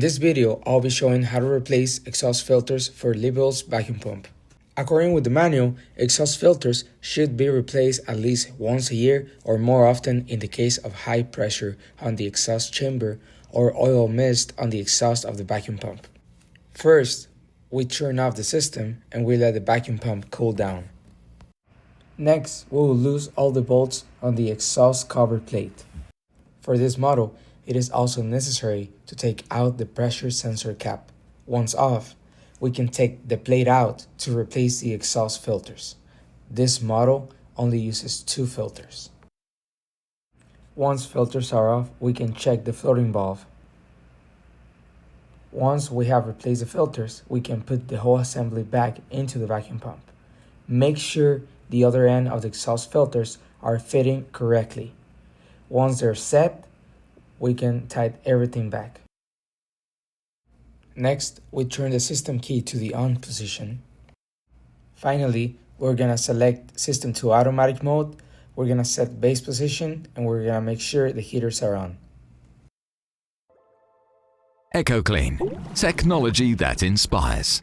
this video, I'll be showing how to replace exhaust filters for Leybold's vacuum pump. According with the manual, exhaust filters should be replaced at least once a year or more often in the case of high pressure on the exhaust chamber or oil mist on the exhaust of the vacuum pump. First, we turn off the system and we let the vacuum pump cool down. Next, we will lose all the bolts on the exhaust cover plate. For this model, it is also necessary to take out the pressure sensor cap. Once off, we can take the plate out to replace the exhaust filters. This model only uses 2 filters. Once filters are off, we can check the floating valve. Once we have replaced the filters, we can put the whole assembly back into the vacuum pump. Make sure the other end of the exhaust filters are fitting correctly. Once they're set, we can tighten everything back. Next, we turn the system key to the on position. Finally, we're gonna select system to automatic mode, we're gonna set base position, and we're gonna make sure the heaters are on. Ecoclean, technology that inspires.